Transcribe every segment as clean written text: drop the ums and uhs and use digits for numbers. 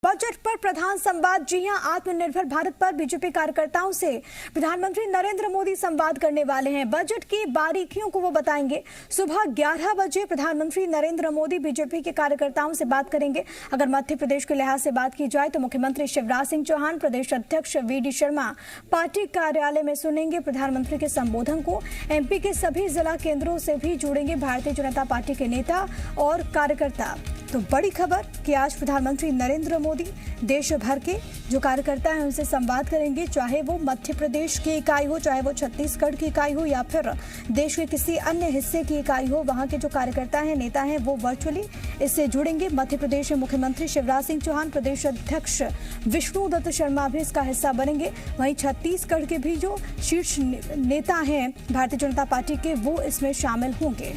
Budget पर प्रधान संवाद। जी हां, आत्मनिर्भर भारत पर बीजेपी कार्यकर्ताओं से प्रधानमंत्री नरेंद्र मोदी संवाद करने वाले हैं। बजट की बारीकियों को वो बताएंगे। सुबह 11 बजे प्रधानमंत्री नरेंद्र मोदी बीजेपी के कार्यकर्ताओं से बात करेंगे। अगर मध्य प्रदेश के लिहाज से बात की जाए तो मुख्यमंत्री शिवराज सिंह चौहान, प्रदेश अध्यक्ष वीडी शर्मा पार्टी कार्यालय में सुनेंगे प्रधानमंत्री के संबोधन को। एमपी के सभी जिला केंद्रों से भी जुड़ेंगे भारतीय जनता पार्टी के नेता और कार्यकर्ता। तो बड़ी खबर कि आज प्रधानमंत्री नरेंद्र मोदी देश भर के जो कार्यकर्ता हैं उनसे संवाद करेंगे, चाहे वो मध्य प्रदेश की इकाई हो, चाहे वो छत्तीसगढ़ की इकाई हो या फिर देश के किसी अन्य हिस्से की इकाई हो। वहां के जो कार्यकर्ता हैं, नेता हैं, वो वर्चुअली इससे जुड़ेंगे। मध्य प्रदेश में मुख्यमंत्री शिवराज सिंह चौहान, प्रदेश अध्यक्ष विष्णुदत्त शर्मा भी इसका हिस्सा बनेंगे। वहीं छत्तीसगढ़ के भी जो शीर्ष नेता हैं भारतीय जनता पार्टी के, वो इसमें शामिल होंगे।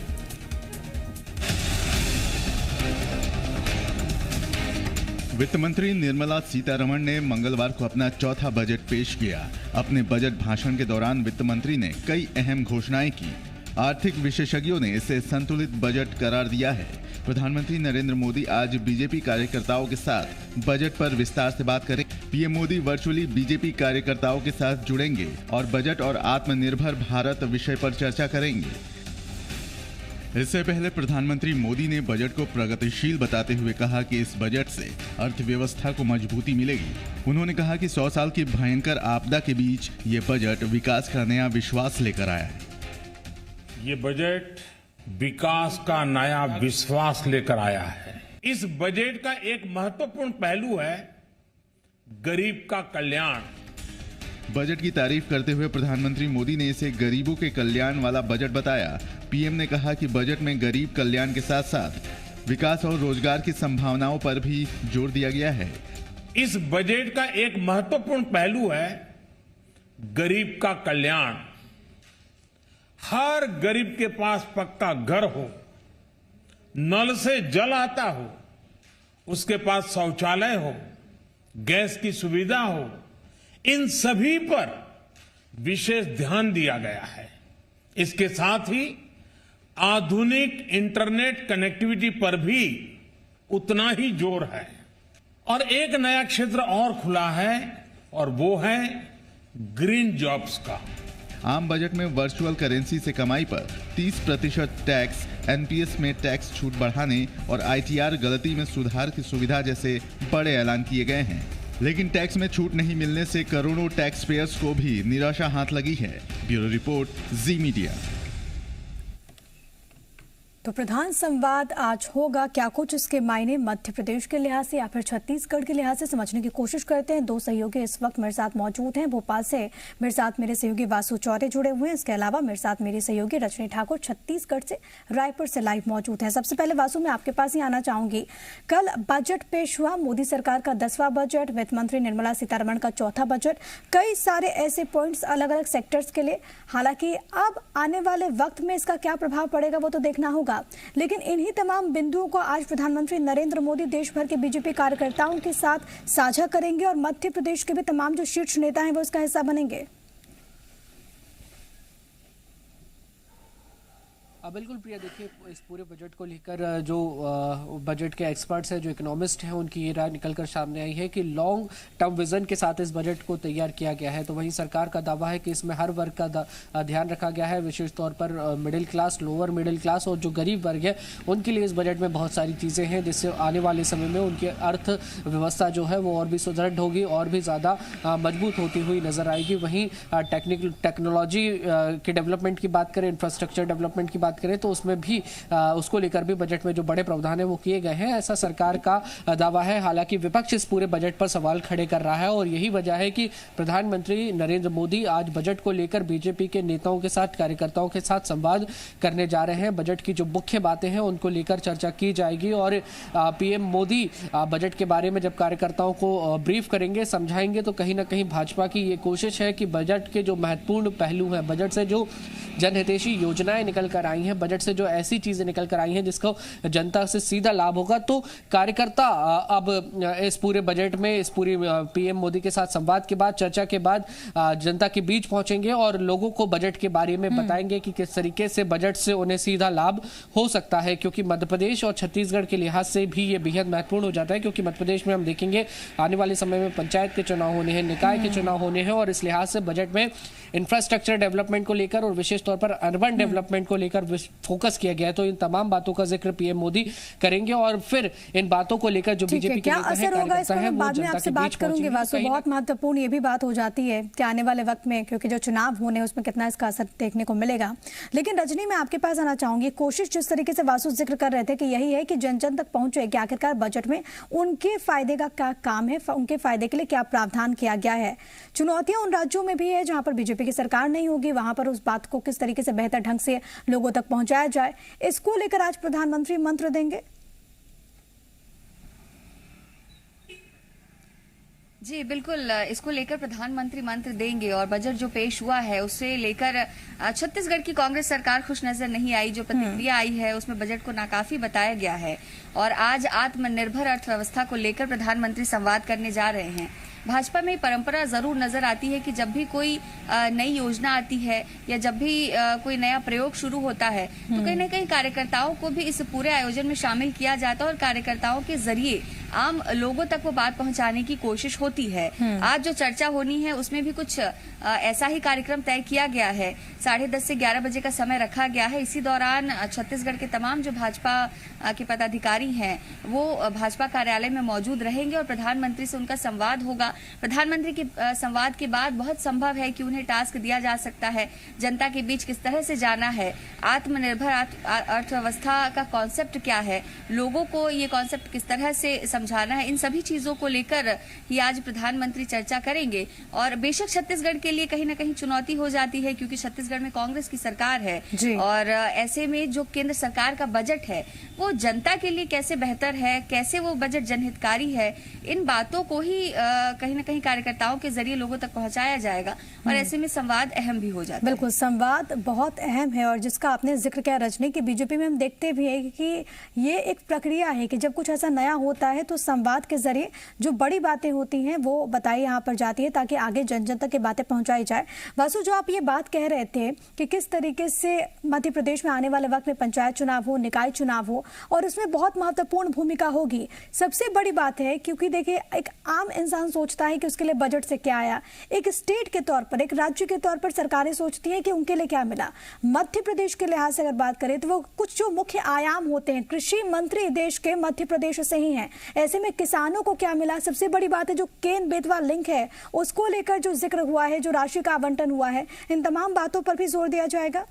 वित्त मंत्री निर्मला सीतारमण ने मंगलवार को अपना चौथा बजट पेश किया। अपने बजट भाषण के दौरान वित्त मंत्री ने कई अहम घोषणाएं की। आर्थिक विशेषज्ञों ने इसे संतुलित बजट करार दिया है। प्रधानमंत्री नरेंद्र मोदी आज बीजेपी कार्यकर्ताओं के साथ बजट पर विस्तार से बात करें। पीएम मोदी वर्चुअली बीजेपी कार्यकर्ताओं के साथ जुड़ेंगे और बजट और आत्मनिर्भर भारत विषय पर चर्चा करेंगे। इससे पहले प्रधानमंत्री मोदी ने बजट को प्रगतिशील बताते हुए कहा कि इस बजट से अर्थव्यवस्था को मजबूती मिलेगी। उन्होंने कहा कि 100 साल की भयंकर आपदा के बीच ये बजट विकास का नया विश्वास लेकर आया है। ये बजट विकास का नया विश्वास लेकर आया है। इस बजट का एक महत्वपूर्ण पहलू है गरीब का कल्याण। बजट की तारीफ करते हुए प्रधानमंत्री मोदी ने इसे गरीबों के कल्याण वाला बजट बताया। पीएम ने कहा कि बजट में गरीब कल्याण के साथ साथ विकास और रोजगार की संभावनाओं पर भी जोर दिया गया है। इस बजट का एक महत्वपूर्ण पहलू है गरीब का कल्याण। हर गरीब के पास पक्का घर हो, नल से जल आता हो, उसके पास शौचालय हो, गैस की सुविधा हो, इन सभी पर विशेष ध्यान दिया गया है। इसके साथ ही आधुनिक इंटरनेट कनेक्टिविटी पर भी उतना ही जोर है। और एक नया क्षेत्र और खुला है और वो है ग्रीन जॉब्स का। आम बजट में वर्चुअल करेंसी से कमाई पर 30% टैक्स, एनपीएस में टैक्स छूट बढ़ाने और आईटीआर गलती में सुधार की सुविधा जैसे बड़े ऐलान किए गए हैं। लेकिन टैक्स में छूट नहीं मिलने से करोड़ों टैक्स पेयर्स को भी निराशा हाथ लगी है। ब्यूरो रिपोर्ट, जी मीडिया। तो प्रधान संवाद आज होगा, क्या कुछ इसके मायने मध्य प्रदेश के लिहाज से या फिर छत्तीसगढ़ के लिहाज से समझने की कोशिश करते हैं। दो सहयोगी इस वक्त मेरे साथ मौजूद हैं। भोपाल से मेरे साथ मेरे सहयोगी वासु चौरे जुड़े हुए हैं। इसके अलावा मेरे साथ मेरी सहयोगी रजनी ठाकुर छत्तीसगढ़ से रायपुर से लाइव मौजूद हैं। सबसे पहले वासु, मैं आपके पास ही आना चाहूंगी। कल बजट पेश हुआ, मोदी सरकार का 10वां बजट, वित्त मंत्री निर्मला सीतारमण का चौथा बजट, कई सारे ऐसे पॉइंट्स अलग अलग सेक्टर्स के लिए। हालांकि अब आने वाले वक्त में इसका क्या प्रभाव पड़ेगा वो तो देखना होगा, लेकिन इन्हीं तमाम बिंदुओं को आज प्रधानमंत्री नरेंद्र मोदी देश भर के बीजेपी कार्यकर्ताओं के साथ साझा करेंगे और मध्य प्रदेश के भी तमाम जो शीर्ष नेता हैं वो इसका हिस्सा बनेंगे। बिल्कुल प्रिया, देखिए इस पूरे बजट को लेकर जो बजट के एक्सपर्ट्स हैं, जो इकोनॉमिस्ट हैं, उनकी ये राय निकलकर सामने आई है कि लॉन्ग टर्म विजन के साथ इस बजट को तैयार किया गया है। तो वहीं सरकार का दावा है कि इसमें हर वर्ग का ध्यान रखा गया है, विशेष तौर पर middle class, lower middle class और जो गरीब वर्ग है उनके लिए इस बजट में बहुत सारी चीज़ें हैं जिससे आने वाले समय में उनकी अर्थव्यवस्था जो है वो और भी सुदृढ़ होगी और भी ज़्यादा मजबूत होती हुई नजर आएगी। वहीं टेक्नोलॉजी के डेवलपमेंट की बात करें, इंफ्रास्ट्रक्चर डेवलपमेंट की बात करें तो उसमें भी उसको लेकर भी बजट में जो बड़े प्रावधान है वो किए गए हैं, ऐसा सरकार का दावा है। हालांकि विपक्ष इस पूरे बजट पर सवाल खड़े कर रहा है और यही वजह है कि प्रधानमंत्री नरेंद्र मोदी आज बजट को लेकर बीजेपी के नेताओं के साथ, कार्यकर्ताओं के साथ संवाद करने जा रहे हैं। बजट की जो मुख्य बातें हैं उनको लेकर चर्चा की जाएगी और पीएम मोदी बजट के बारे में जब कार्यकर्ताओं को ब्रीफ करेंगे, समझाएंगे, तो कहीं ना कहीं भाजपा की ये कोशिश है कि बजट के जो महत्वपूर्ण पहलू हैं, बजट से जो जनहितैषी योजनाएं निकल कर आई हैं, बजट से जो ऐसी चीजें निकल कर आई हैं जिसको जनता से सीधा लाभ होगा, तो कार्यकर्ता अब इस पूरे बजट में, इस पूरी पीएम मोदी के साथ संवाद के बाद, चर्चा के बाद जनता के बीच पहुंचेंगे और लोगों को बजट के बारे में बताएंगे कि किस तरीके से बजट से उन्हें सीधा लाभ हो सकता है। क्योंकि मध्य प्रदेश और छत्तीसगढ़ के लिहाज से भी ये बेहद महत्वपूर्ण हो जाता है, क्योंकि मध्य प्रदेश में हम देखेंगे आने वाले समय में पंचायत के चुनाव होने हैं, निकाय के चुनाव होने हैं, और इस लिहाज से बजट में इंफ्रास्ट्रक्चर डेवलपमेंट को लेकर और विशेष तौर पर अर्बन डेवलपमेंट को लेकर फोकस किया गया है। तो इन तमाम बातों का जिक्र पीएम मोदी करेंगे और फिर इन बातों को लेकर जो बीजेपी के नेता हैं, कार्यकर्ता हैं, वो जनता के बीच पहुंचेंगे। वासु, बहुत महत्वपूर्ण ये भी बात हो जाती है कि आने वाले वक्त में, क्योंकि जो चुनाव होने हैं उसमें कितना इसका असर देखने को मिलेगा। लेकिन रजनी, मैं आपके पास आना चाहूंगी, कोशिश जिस तरीके से वासु जिक्र कर रहे थे कि यही है कि जन जन तक पहुंचे कि आखिरकार बजट में उनके फायदे का क्या काम है, उनके फायदे के लिए क्या प्रावधान किया गया है। चुनौतियां उन राज्यों में भी है जहां पर बीजेपी की सरकार नहीं होगी, वहां पर उस बात को किस तरीके से बेहतर ढंग से लोगों तक पहुंचाया जाए, इसको लेकर आज प्रधानमंत्री मंत्र देंगे। जी बिल्कुल, इसको लेकर प्रधानमंत्री मंत्र देंगे और बजट जो पेश हुआ है उससे लेकर छत्तीसगढ़ की कांग्रेस सरकार खुश नजर नहीं आई। जो प्रतिक्रिया आई है उसमें बजट को नाकाफी बताया गया है और आज आत्मनिर्भर अर्थव्यवस्था को लेकर प्रधानमंत्री संवाद करने जा रहे हैं। भाजपा में परंपरा जरूर नजर आती है कि जब भी कोई नई योजना आती है या जब भी कोई नया प्रयोग शुरू होता है तो कहीं न कहीं कार्यकर्ताओं को भी इस पूरे आयोजन में शामिल किया जाता है और कार्यकर्ताओं के जरिए आम लोगों तक वो बात पहुंचाने की कोशिश होती है। आज जो चर्चा होनी है उसमें भी कुछ ऐसा ही कार्यक्रम तय किया गया है। 10:30 से 11 बजे का समय रखा गया है। इसी दौरान छत्तीसगढ़ के तमाम जो भाजपा के पदाधिकारी हैं वो भाजपा कार्यालय में मौजूद रहेंगे और प्रधानमंत्री से उनका संवाद होगा। प्रधानमंत्री के संवाद के बाद बहुत संभव है कि उन्हें टास्क दिया जा सकता है जनता के बीच किस तरह से जाना है, आत्मनिर्भर अर्थव्यवस्था का कॉन्सेप्ट क्या है, लोगों को ये कॉन्सेप्ट किस तरह से समझाना है, इन सभी चीजों को लेकर ही आज प्रधानमंत्री चर्चा करेंगे। और बेशक छत्तीसगढ़ के लिए कहीं ना कहीं चुनौती हो जाती है क्योंकि छत्तीसगढ़ में कांग्रेस की सरकार है और ऐसे में जो केंद्र सरकार का बजट है वो जनता के लिए कैसे बेहतर है, कैसे वो बजट जनहितकारी है, इन बातों को ही कहीं ना कहीं कार्यकर्ताओं के जरिए लोगों तक पहुंचाया जाएगा और ऐसे में संवाद अहम भी हो जाता है। बिल्कुल, संवाद बहुत अहम है और जिसका आपने जिक्र किया रजनी की, बीजेपी में हम देखते भी है कि ये एक प्रक्रिया है कि जब कुछ ऐसा नया होता है तो संवाद के जरिए जो बड़ी बातें होती हैं वो बताई यहाँ पर जाती है ताकि आगे जन जन तक की बातें पहुंचाई जाए। वासु, जो आप ये बात कह रहे थे कि किस तरीके से मध्य प्रदेश में आने वाले वक्त में पंचायत चुनाव हो, निकाय चुनाव हो और उसमें बहुत महत्वपूर्ण भूमिका होगी। सबसे बड़ी बात है क्योंकि देखिए एक आम इंसान सोचता है कि उसके लिए बजट से क्या आया, एक स्टेट के तौर पर, एक राज्य के तौर पर सरकारें सोचती हैं कि उनके लिए क्या मिला। मध्य प्रदेश के लिहाज से अगर बात करें तो वो कुछ जो मुख्य आयाम होते हैं, कृषि मंत्री देश के मध्य प्रदेश से ही हैं। ऐसे में किसानों को क्या मिला, सबसे बड़ी बात है जो केन बेतवा लिंक है उसको लेकर जो जिक्र हुआ है, जो राशि का आवंटन हुआ है, इन तमाम बातों पर भी जोर दिया जाएगा।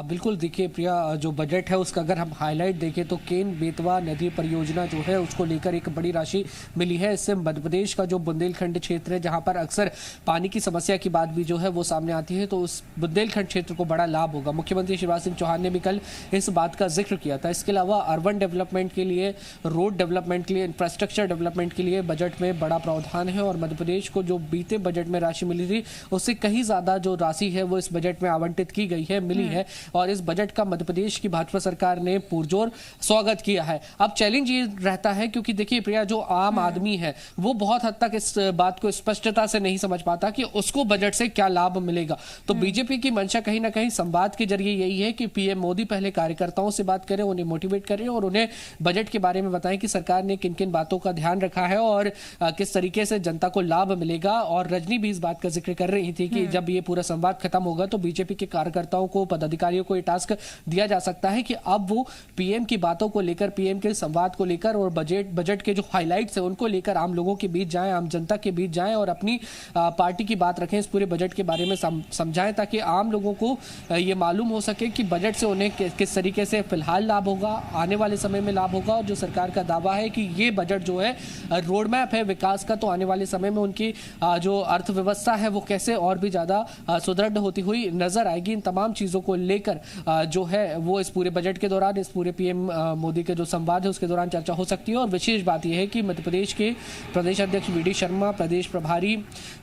बिल्कुल, देखिए प्रिया, जो बजट है उसका अगर हम हाईलाइट देखें तो केन बेतवा नदी परियोजना जो है उसको लेकर एक बड़ी राशि मिली है। इससे मध्य प्रदेश का जो बुंदेलखंड क्षेत्र है जहां पर अक्सर पानी की समस्या की बात भी जो है वो सामने आती है, तो उस बुंदेलखंड क्षेत्र को बड़ा लाभ होगा। मुख्यमंत्री शिवराज सिंह चौहान ने भी कल इस बात का जिक्र किया था। इसके अलावा अर्बन डेवलपमेंट के लिए, रोड डेवलपमेंट के लिए, इंफ्रास्ट्रक्चर डेवलपमेंट के लिए बजट में बड़ा प्रावधान है और मध्य प्रदेश को जो बीते बजट में राशि मिली थी उससे कहीं ज्यादा जो राशि है वो इस बजट में आवंटित की गई है, मिली है और इस बजट का मध्य प्रदेश की भाजपा सरकार ने पुरजोर स्वागत किया है। अब चैलेंज ये रहता है क्योंकि देखिए प्रिया, जो आम आदमी है वो बहुत हद तक इस बात को स्पष्टता से नहीं समझ पाता कि उसको बजट से क्या लाभ मिलेगा। तो बीजेपी की मंशा कहीं ना कहीं संवाद के जरिए यही है कि पीएम मोदी पहले कार्यकर्ताओं से बात करें, उन्हें मोटिवेट करें और उन्हें बजट के बारे में बताएं कि सरकार ने किन किन बातों का ध्यान रखा है और किस तरीके से जनता को लाभ मिलेगा। और रजनी भी इस बात का जिक्र कर रही थी कि जब ये पूरा संवाद खत्म होगा तो बीजेपी के कार्यकर्ताओं को, पदाधिकारियों को टास्क दिया जा सकता है कि अब वो पीएम की बातों को लेकर, पीएम के संवाद को लेकर और बजट के जो हाइलाइट्स है उनको लेकर आम लोगों के बीच जाएं, आम जनता के बीच जाएं और अपनी पार्टी की बात रखें, इस पूरे बजट के बारे में समझाएं ताकि आम लोगों को ये मालूम हो सके कि बजट से उन्हें किस तरीके से फिलहाल लाभ होगा, आने वाले समय में लाभ होगा। और जो सरकार का दावा है कि ये बजट जो है रोड मैप है विकास का, तो आने वाले समय में उनकी जो अर्थव्यवस्था है वो कैसे और भी ज्यादा सुदृढ़ होती हुई नजर आएगी। इन तमाम चीजों को लेकर लेकर जो है वो इस पूरे बजट के दौरान, इस पूरे पीएम मोदी के जो संवाद है उसके दौरान चर्चा हो सकती है। और विशेष बात यह है कि मध्य प्रदेश के प्रदेश अध्यक्ष वी.डी. शर्मा, प्रदेश प्रभारी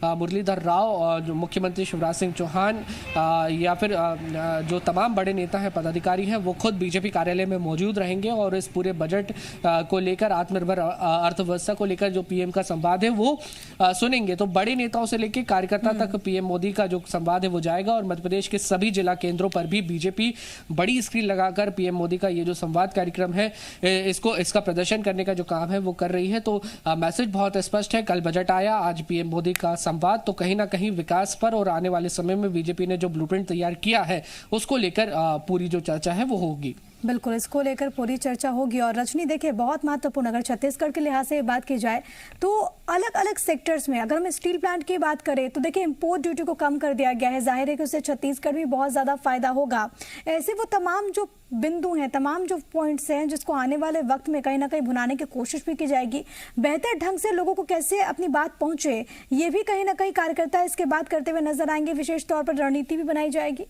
मुरलीधर राव और जो मुख्यमंत्री शिवराज सिंह चौहान या फिर जो तमाम बड़े नेता हैं, पदाधिकारी हैं, वो खुद बीजेपी कार्यालय में मौजूद रहेंगे और इस पूरे बजट को लेकर, आत्मनिर्भर अर्थव्यवस्था को लेकर जो पीएम का संवाद है वो सुनेंगे। तो बड़े नेताओं से लेकर कार्यकर्ता तक पीएम मोदी का जो संवाद है वो जाएगा और मध्य प्रदेश के सभी जिला केंद्रों पर भी बीजेपी बड़ी स्क्रीन लगाकर पीएम मोदी का ये जो संवाद कार्यक्रम है इसका प्रदर्शन करने का जो काम है वो कर रही है। तो मैसेज बहुत स्पष्ट है, कल बजट आया, आज पीएम मोदी का संवाद, तो कहीं ना कहीं विकास पर और आने वाले समय में बीजेपी ने जो ब्लूप्रिंट तैयार किया है उसको लेकर पूरी जो चर्चा है वो होगी। बिल्कुल, इसको लेकर पूरी चर्चा होगी। और रजनी देखिए, बहुत महत्वपूर्ण, अगर छत्तीसगढ़ के लिहाज से बात की जाए तो अलग अलग सेक्टर्स में, अगर हम स्टील प्लांट की बात करें तो देखिए इंपोर्ट ड्यूटी को कम कर दिया गया है। जाहिर है कि उससे छत्तीसगढ़ भी बहुत ज़्यादा फायदा होगा। ऐसे वो तमाम जो बिंदु हैं, तमाम जो पॉइंट्स हैं जिसको आने वाले वक्त में कहीं ना कहीं भुनाने की कोशिश भी की जाएगी। बेहतर ढंग से लोगों को कैसे अपनी बात पहुंचे, ये भी कहीं ना कहीं कार्यकर्ता इसके बात करते हुए नजर आएंगे। विशेष तौर पर रणनीति भी बनाई जाएगी।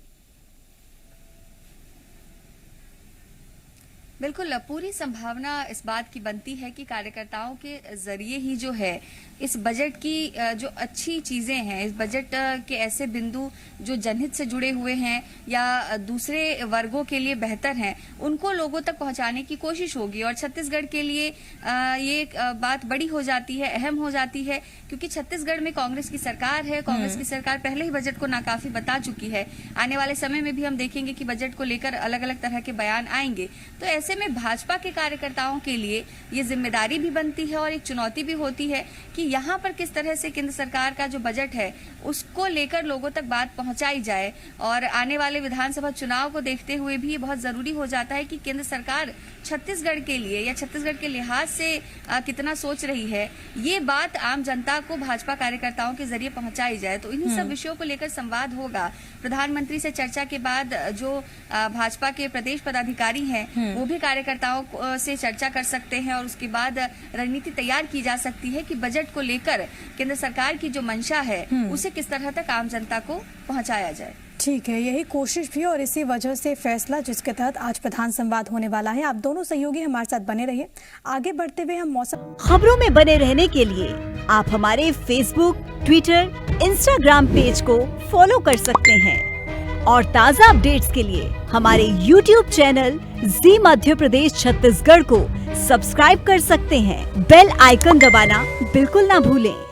बिल्कुल, पूरी संभावना इस बात की बनती है कि कार्यकर्ताओं के जरिए ही जो है इस बजट की जो अच्छी चीजें हैं, इस बजट के ऐसे बिंदु जो जनहित से जुड़े हुए हैं या दूसरे वर्गों के लिए बेहतर हैं, उनको लोगों तक पहुंचाने की कोशिश होगी। और छत्तीसगढ़ के लिए ये बात बड़ी हो जाती है, अहम हो जाती है, क्योंकि छत्तीसगढ़ में कांग्रेस की सरकार है। कांग्रेस की सरकार पहले ही बजट को नाकाफी बता चुकी है। आने वाले समय में भी हम देखेंगे कि बजट को लेकर अलग अलग तरह के बयान आएंगे। तो ऐसे में भाजपा के कार्यकर्ताओं के लिए ये जिम्मेदारी भी बनती है और एक चुनौती भी होती है कि यहाँ पर किस तरह से केंद्र सरकार का जो बजट है उसको लेकर लोगों तक बात पहुंचाई जाए। और आने वाले विधानसभा चुनाव को देखते हुए भी ये बहुत जरूरी हो जाता है कि केंद्र सरकार छत्तीसगढ़ के लिए या छत्तीसगढ़ के लिहाज से कितना सोच रही है, ये बात आम जनता को भाजपा कार्यकर्ताओं के जरिए पहुंचाई जाए। तो इन्हीं सब विषयों को लेकर संवाद होगा। प्रधानमंत्री से चर्चा के बाद जो भाजपा के प्रदेश पदाधिकारी हैं वो भी कार्यकर्ताओं से चर्चा कर सकते हैं और उसके बाद रणनीति तैयार की जा सकती है कि बजट को लेकर केंद्र सरकार की जो मंशा है उसे किस तरह तक आम जनता को पहुंचाया जाए। ठीक है, यही कोशिश भी और इसी वजह से फैसला जिसके तहत आज प्रधान संवाद होने वाला है। आप दोनों सहयोगी हमारे साथ बने रहिए। आगे बढ़ते हुए हम मौसम खबरों में बने रहने के लिए आप हमारे फेसबुक, ट्विटर, इंस्टाग्राम पेज को फॉलो कर सकते हैं और ताज़ा अपडेट्स के लिए हमारे YouTube चैनल जी मध्य प्रदेश छत्तीसगढ़ को सब्सक्राइब कर सकते हैं। बेल आइकन दबाना बिल्कुल ना भूलें।